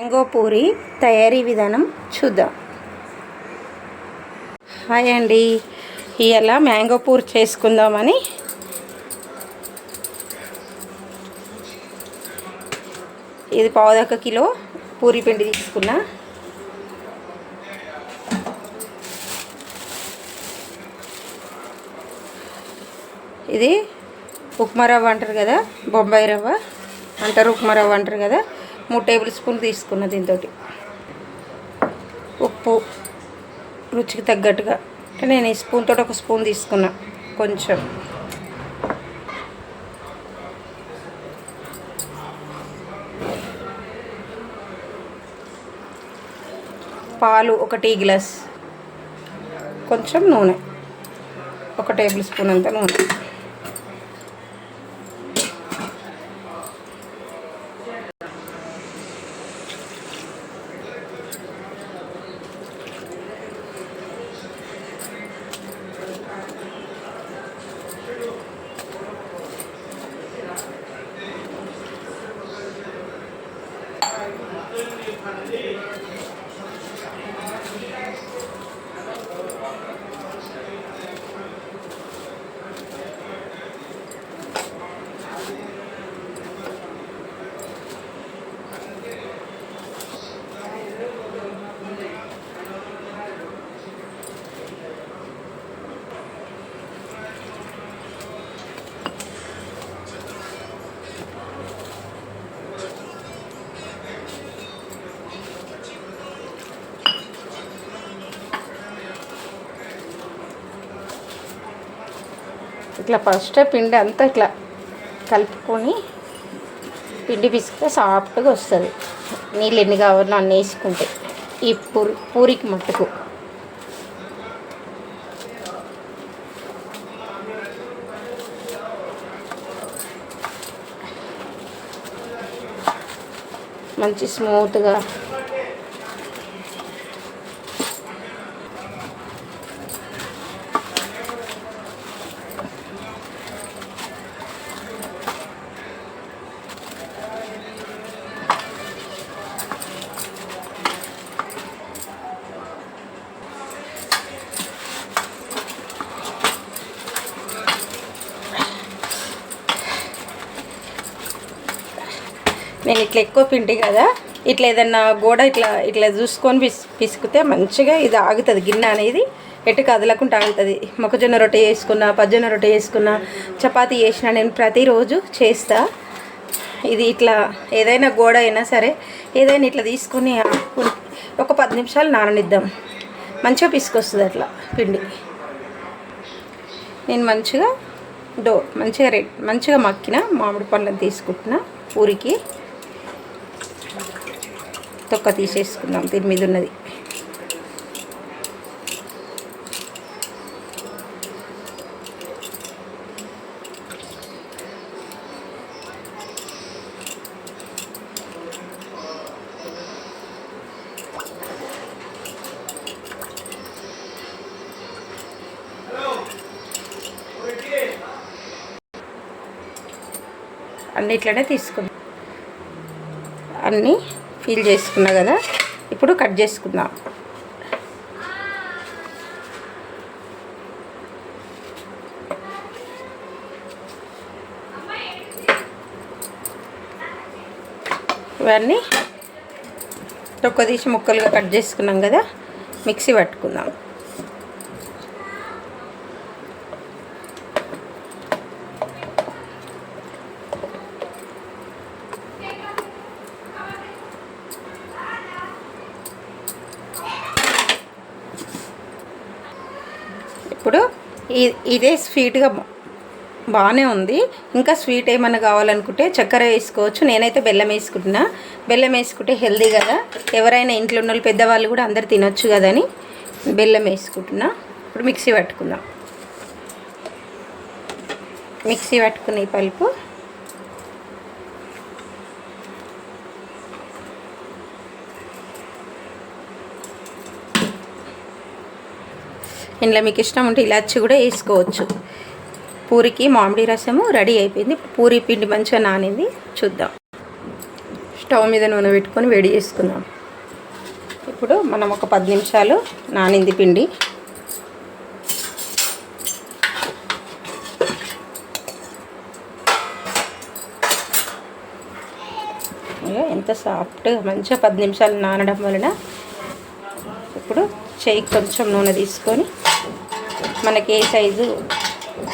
Mango puri తయారీ విధానం చూద్దాం. హాయ్ అండి, ఇవాళ మ్యాంగో పూరి చేసుకుందామని ఇది పావుదక్క కిలో పూరి పిండి తీసుకున్నా. ఇది ఉప్మా రవ్వ అంటారు కదా, బొంబాయి రవ్వ అంటారు, ఉప్మా రవ్వ అంటారు కదా. 3 టేబుల్ స్పూన్లు తీసుకున్న. దీంతో ఉప్పు రుచికి తగ్గట్టుగా, అంటే నేను ఈ స్పూన్ తోటి 1 స్పూన్ తీసుకున్నా. కొంచెం పాలు 1 టీ గ్లాస్, కొంచెం నూనె 1 టేబుల్ స్పూన్ అంత నూనె, ఇట్లా ఫస్ట్ పిండి అంతా ఇట్లా కలుపుకొని పిండి పిసికితే సాఫ్ట్గా వస్తుంది. నీళ్ళు ఎన్ని కావాలో అన్నీ వేసుకుంటే ఈ పూరికి మట్టుకు. మంచి స్మూత్గా నేను ఇట్లా ఎక్కువ పిండి కదా, ఇట్లా ఏదన్నా గోడ ఇట్లా ఇట్లా చూసుకొని పిసికితే మంచిగా ఇది ఆగుతుంది. గిన్నె అనేది ఎటు కదలకుండా ఆగుతుంది. మొక్కజొన్న రొట్టె చేసుకున్నా, పజ్జొన్న రొట్టె చేసుకున్నా, చపాతీ చేసినా నేను ప్రతిరోజు చేస్తా. ఇది ఇట్లా ఏదైనా గోడ అయినా సరే ఏదైనా ఇట్లా తీసుకొని ఒక 10 నిమిషాలు నాననిద్దాం. మంచిగా పిసుకొస్తుంది అట్లా పిండి. నేను మంచిగా మంచిగా మక్కిన మామిడి పండ్లను తీసుకుంటున్నా. పూరికి తొక్క తీసేసుకుందాం. దీని మీద ఉన్నది అన్నిట్లనే తీసుకుందాం. అన్నీ ఫీల్ చేసుకున్నా కదా, ఇప్పుడు కట్ చేసుకుందాం. ఇవన్నీ తొక్క తీసి ముక్కలుగా కట్ చేసుకున్నాం కదా, మిక్సీ పట్టుకుందాం. ఇప్పుడు ఇదే స్వీట్గా బాగానే ఉంది. ఇంకా స్వీట్ ఏమైనా కావాలనుకుంటే చక్కెర వేసుకోవచ్చు. నేనైతే బెల్లం వేసుకుంటున్నా. బెల్లం వేసుకుంటే హెల్దీ కదా, ఎవరైనా ఇంట్లో ఉన్న వాళ్ళు పెద్దవాళ్ళు కూడా అందరు తినొచ్చు కదా అని బెల్లం వేసుకుంటున్నా. ఇప్పుడు మిక్సీ పట్టుకుందాం. మిక్సీ పట్టుకునే పలుపు ఇందులో మీకు ఇష్టం ఉంటే ఇలాచి కూడా వేసుకోవచ్చు. పూరికి మామిడి రసము రెడీ అయిపోయింది. పూరి పిండి మంచిగా నానింది, చూద్దాం. స్టవ్ మీద నూనె పెట్టుకొని వేడి చేసుకుందాం. ఇప్పుడు మనం ఒక 10 నిమిషాలు నానింది పిండి. ఎంత సాఫ్ట్గా మంచిగా 10 నిమిషాలు నానడం వలన ఇప్పుడు చేయికి కొంచెం నూనె తీసుకొని మనకి ఏ సైజు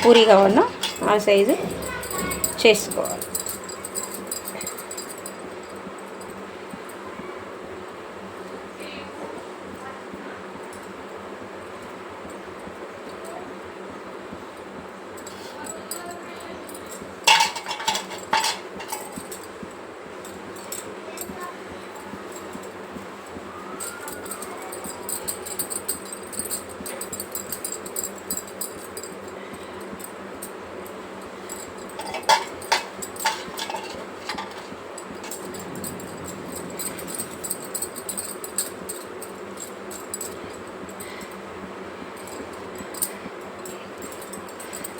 పూరి కావాలనో ఆ సైజు చేసుకోవాలి.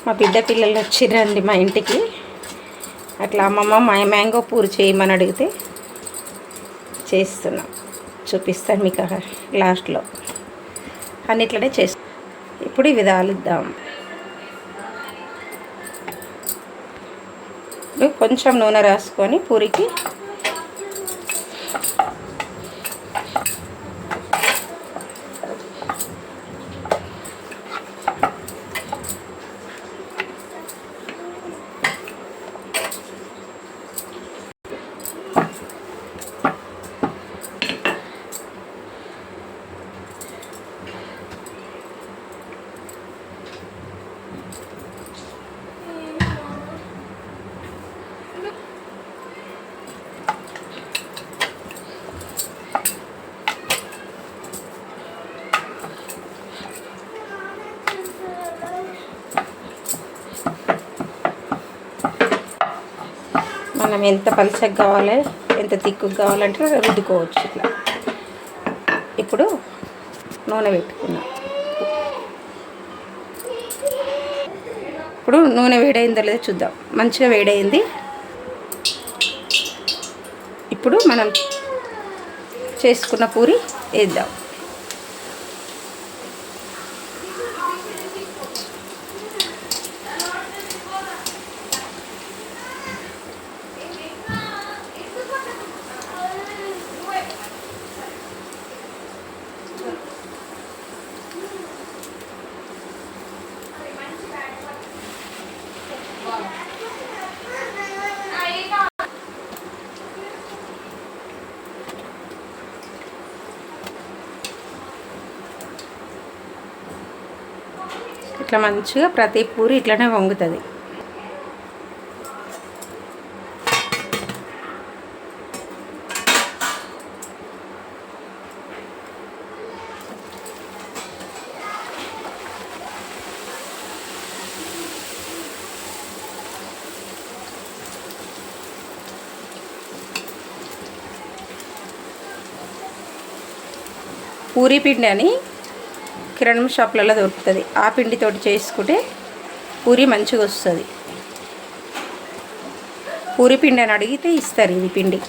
మా బిడ్డ పిల్లలు వచ్చిర్రండి మా ఇంటికి. అట్లా అమ్మమ్మ మ్యాంగో పూరి చేయమని అడిగితే చేస్తున్నాం. చూపిస్తాను మీకు లాస్ట్లో. అన్నిట్లనే చేస్తాం. ఇప్పుడు ఇవి తాలిద్దాం. కొంచెం నూనె రాసుకొని పూరికి మనం ఎంత పలుచగా కావాలి, ఎంత తిక్కుగా కావాలంటే రుద్దుకోవచ్చు ఇట్లా. ఇప్పుడు నూనె పెట్టుకున్నాం. ఇప్పుడు నూనె వేడైందో లేదో చూద్దాం. మంచిగా వేడైంది. ఇప్పుడు మనం చేసుకున్న పూరి వేద్దాం. ఇట్లా మంచిగా ప్రతి పూరి ఇట్లనే వంగుతుంది. పూరీ పిండి అని కిరాణం షాప్లలో దొరుకుతుంది. ఆ పిండితోటి చేసుకుంటే పూరి మంచిగా వస్తుంది. పూరి పిండి అని అడిగితే ఇస్తారు ఇది పిండి.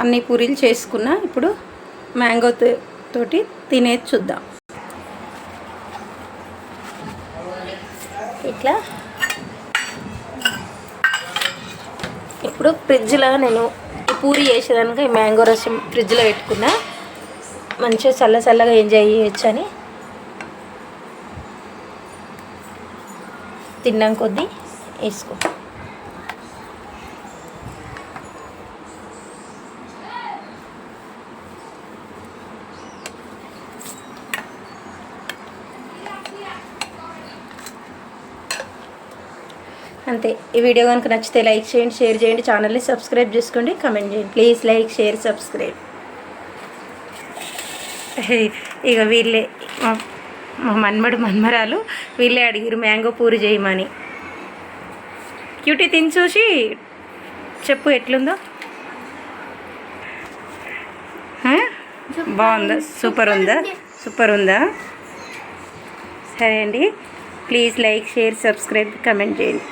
అన్ని పూరీలు చేసుకున్నా. ఇప్పుడు మ్యాంగో తోటి తినేది చూద్దాం. ఇట్లా ఇప్పుడు ఫ్రిడ్జ్లో నేను పూరి చేసేదానికి ఈ మ్యాంగో రసం ఫ్రిడ్జ్లో పెట్టుకున్నా. మంచిగా చల్లగా ఎంజాయ్ చేయొచ్చు అని తిన్నాం కొద్దీ వేసుకో. అంతే. ఈ వీడియో కనుక నచ్చితే లైక్ చేయండి, షేర్ చేయండి, ఛానల్ని సబ్స్క్రైబ్ చేసుకోండి, కమెంట్ చేయండి. Please like, share, subscribe. ఇక వీళ్ళే మా మన్మడు మన్మరాలు వీళ్ళే అడిగిరు మ్యాంగో పూరి చేయమని. క్యూటీ తిని చూసి చెప్పు ఎట్లుందో. బాగుందా? సూపర్ ఉందా? సూపర్ ఉందా? సరే అండి, please like, share, subscribe, comment చేయండి.